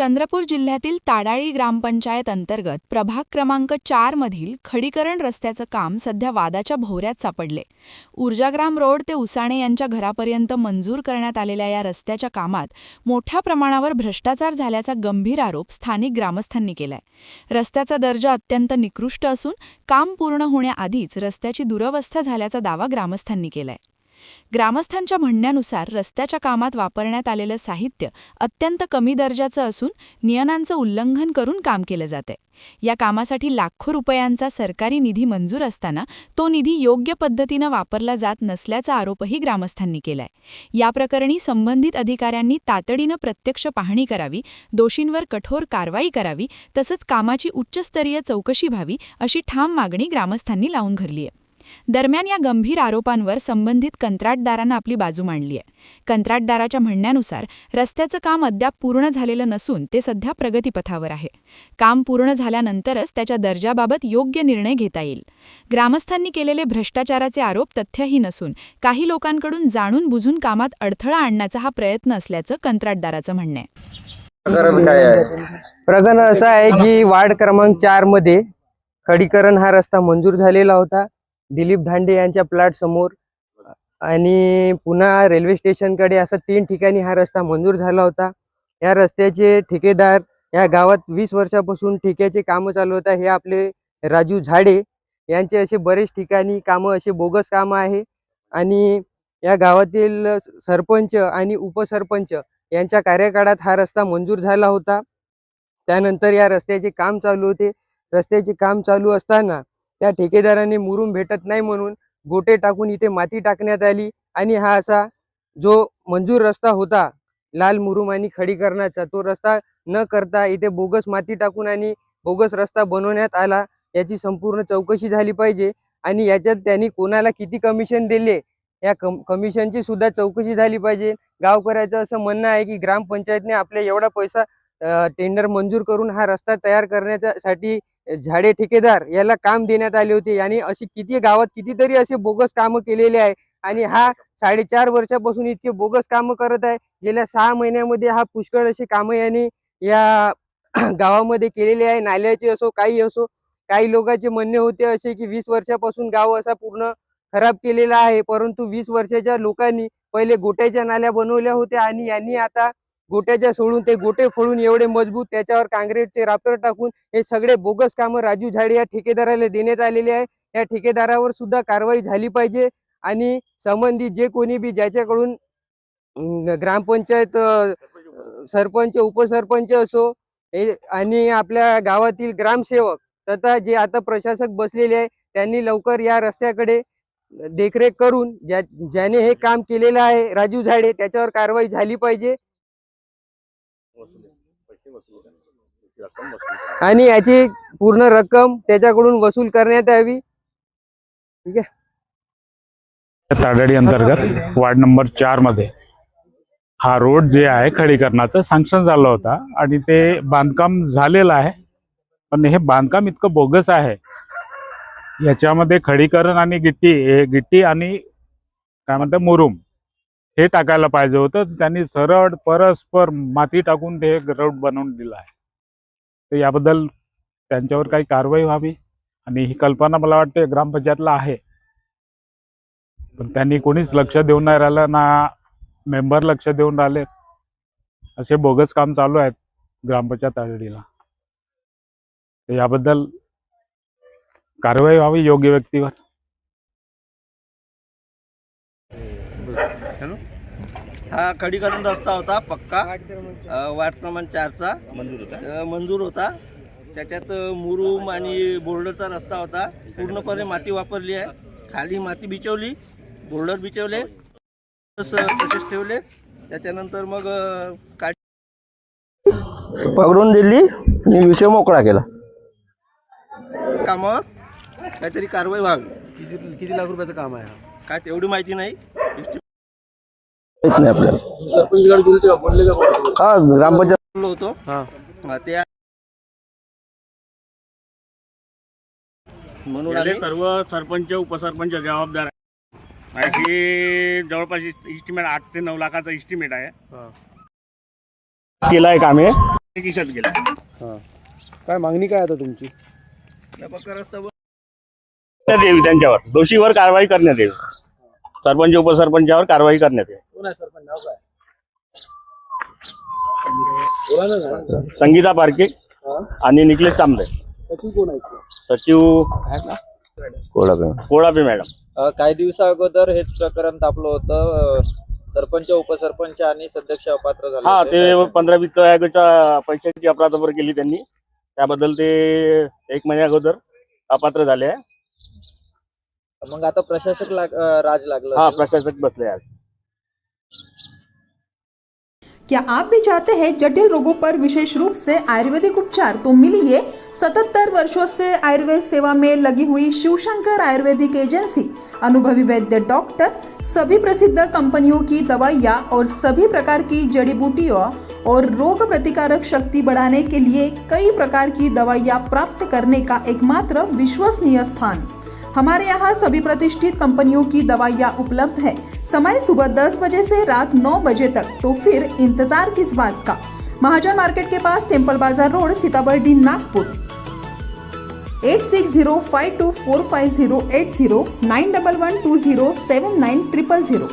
चंद्रपूर जिल्ह्यातील ताडाळी ग्रामपंचायत अंतर्गत प्रभाग क्रमांक 4 मधील खडीकरण रस्त्याचं काम सध्या वादाच्या भोवऱ्यात सापडले. ऊर्जाग्राम रोड ते उसाणे यांच्या घरापर्यंत मंजूर करण्यात आलेल्या या रस्त्याच्या कामात मोठ्या प्रमाणावर भ्रष्टाचार झाल्याचा गंभीर आरोप स्थानिक ग्रामस्थांनी केलाय. रस्त्याचा दर्जा अत्यंत निकृष्ट असून काम पूर्ण होण्याआधीच रस्त्याची दुरवस्था झाल्याचा दावा ग्रामस्थांनी केलाय. ग्रामस्थांच्या म्हणण्यानुसार रस्त्याच्या कामात वापरण्यात आलेलं साहित्य अत्यंत कमी दर्जाचं असून नियमांचं उल्लंघन करून काम केलं जातंय. या कामासाठी लाखो रुपयांचा सरकारी निधी मंजूर असताना तो निधी योग्य पद्धतीनं वापरला जात नसल्याचा आरोपही ग्रामस्थांनी केलाय. या प्रकरणी संबंधित अधिकाऱ्यांनी तातडीनं प्रत्यक्ष पाहणी करावी, दोषींवर कठोर कारवाई करावी, तसंच कामाची उच्चस्तरीय चौकशी व्हावी अशी ठाम मागणी ग्रामस्थांनी लावून धरली आहे. दरम्यान या गंभीर आरोपांवर संबंधित कंत्राटदारानं आपली बाजू मांडली आहे. कंत्राटदाराच्या म्हणण्यानुसार रस्त्याचं काम अद्याप पूर्ण झालेलं नसून ते सध्या प्रगतीपथावर आहे. काम पूर्ण झाल्यानंतरच त्याच्या दर्जाबाबत योग्य निर्णय घेता येईल. ग्रामस्थांनी केलेले भ्रष्टाचाराचे आरोप तथ्यहीन नसून काही लोकांकडून जाणून बुजून कामात अडथळा आणण्याचा हा प्रयत्न असल्याचं कंत्राटदाराचं म्हणणं आहे. प्रकरण असं आहे की वार्ड क्रमांक 4 मध्ये खडीकरण हा रस्ता मंजूर झालेला होता दिलीप धांडे यांच्या प्लॉट समोर, आणि पुन्हा रेल्वे स्टेशनकडे असं 3 ठिकाणी हा रस्ता मंजूर झाला होता. या रस्त्याचे ठेकेदार या गावात 20 वर्षापासून ठेक्याचे कामं चालू होता. हे आपले राजू झाडे यांचे असे बरेच ठिकाणी कामं असे बोगस कामं आहे, आणि या गावातील सरपंच आणि उपसरपंच यांच्या कार्यकाळात हा रस्ता मंजूर झाला होता. त्यानंतर या रस्त्याचे काम चालू होते. रस्त्याचे काम चालू असताना त्या ठेकेदाराने मुरुम भेटत नाही म्हणून गोटे टाकून इथे माती टाकण्यात आली, आणि हा असा जो मंजूर रस्ता होता लाल मुरुम आणि खडीकरणाचा तो रस्ता न करता इथे बोगस माती टाकून आणि बोगस रस्ता बनवण्यात आला. याची संपूर्ण चौकशी झाली पाहिजे, आणि याच्यात त्यांनी कोणाला किती कमिशन दिले या कमिशनची सुद्धा चौकशी झाली पाहिजे. गावकऱ्याचं असं म्हणणं आहे की ग्रामपंचायतने आपल्या एवढा पैसा टेंडर मंजूर करून हा रस्ता तयार करण्यासाठी झाडे ठेकेदार याला काम देण्यात आले होते, आणि अशी किती गावात कितीतरी असे बोगस कामं केलेले आहे, आणि हा 4.5 वर्षापासून इतके बोगस कामं करत आहे. गेल्या 6 महिन्यामध्ये हा पुष्कळ असे कामं यांनी या गावामध्ये केलेले आहे. नाल्याचे असो काही असो, काही लोकांचे म्हणणे होते असे की 20 वर्षापासून गाव असा पूर्ण खराब केलेला आहे, परंतु 20 वर्षाच्या लोकांनी पहिले गोट्याच्या नाल्या बनवल्या होत्या, आणि यांनी आता गोट्याच्या सोडून ते गोटे फोडून एवढे मजबूत त्याच्यावर काँक्रीटचे राफ्टर टाकून हे सगळे बोगस कामं राजू झाडे या ठेकेदाराला देण्यात आलेले आहे. या ठेकेदारावर सुद्धा कारवाई झाली पाहिजे, आणि संबंधित जे कोणी बी ज्याच्याकडून ग्रामपंचायत सरपंच उपसरपंच असो आणि आपल्या गावातील ग्रामसेवक तथा जे आता प्रशासक बसलेले आहे त्यांनी लवकर या रस्त्याकडे देखरेख करून ज्याने हे काम केलेलं आहे राजू झाडे त्याच्यावर कारवाई झाली पाहिजे, आणि याची पूर्ण रक्कम त्याच्याकडून वसूल करण्यात यावी. ठीक आहे. ताडाळी अंतर्गत वार्ड नंबर 4 मध्ये हा रोड जे आहे खडीकरणाचं सँक्शन झालं होता, आणि ते बांधकाम झालेलं आहे, पण हे बांधकाम इतकं बोगस आहे. याच्यामध्ये खडीकरण आणि गिट्टी आणि काय म्हणतात मुरुम हे टाकायला पाहिजे होतं. त्यांनी सरळ परस्पर माती टाकून ते रोड बनवून दिला आहे. तर याबद्दल त्यांच्यावर काही कारवाई व्हावी, आणि ही कल्पना मला वाटते ग्रामपंचायतला आहे, पण त्यांनी कोणीच लक्ष देऊन नाही राहिलं, ना मेंबर लक्ष देऊन राहिले. असे बोगस काम चालू आहेत ग्रामपंचायत ताडाळीला. तर याबद्दल कारवाई व्हावी योग्य व्यक्तीवर. हा खडीकरण रस्ता होता पक्का, वार्ड क्रमांक 4चा मंजूर होता. त्याच्यात मुरुम आणि बोर्डरचा रस्ता होता. पूर्णपणे माती वापरली आहे. खाली माती बिचवली, बोर्डर बिचवले, तसेच ठेवले. त्याच्यानंतर मग पकडून दिली आणि विषय मोकळा केला. कामावर काहीतरी कारवाई व्हावी. किती लाख रुपयाचं काम आहे? काय तेवढी माहिती नाही आपल्याला. हा ग्रामपंचायत होतो ते म्हणून सर्व सरपंच उपसरपंच जबाबदार आहे. हे जवळपास इस्टिमेट 8 ते 9 लाखाचा इस्टिमेट आहे. केलाय कामे खिशात गेला. हां, काय मागणी काय आता तुमची? पक्का रस्ता करण्यात यावी त्यांच्यावर, दोषीवर कारवाई करण्यात यावी. सरपंच उपसरपंचावर कारवाई करण्यात यावी. कोण आहे सरपंच, नाव काय? संगीता पारके आणि निखिलेश तांबे. सचिव कोण आहेत? सचिव आहेत ना, कोळापे मॅडम. काही दिवसा अगोदर हेच प्रकरण तापलं होतं. सरपंच उपसरपंच आणि सदस्य अपात्र झाले हा, होते. ते 15 वित्त आयोगाच्या पैशाची अफरातफर केली त्यांनी, त्याबद्दल ते 1 महिन्या अगोदर अपात्र झाले आहे. मग आता प्रशासक राज लागलं हा, असेल. प्रशासक बसले आज. क्या आप भी चाहते हैं जटिल रोगों पर विशेष रूप से आयुर्वेदिक उपचार? तो मिलिए 77 वर्षों से आयुर्वेद सेवा में लगी हुई शिवशंकर आयुर्वेदिक एजेंसी। अनुभवी वैद्य डॉक्टर, सभी प्रसिद्ध कंपनियों की दवाइयाँ और सभी प्रकार की जड़ी बूटियों और रोग प्रतिकारक शक्ति बढ़ाने के लिए कई प्रकार की दवाइयाँ प्राप्त करने का एकमात्र विश्वसनीय स्थान। हमारे यहाँ सभी प्रतिष्ठित कंपनियों की दवाइयाँ उपलब्ध है। समय सुबह 10 बजे से रात 9 बजे तक, तो फिर इंतजार किस बात का। महाजन मार्केट के पास टेम्पल बाजार रोड, सीताबर्डी, नागपुर। 8605245080 9112079000।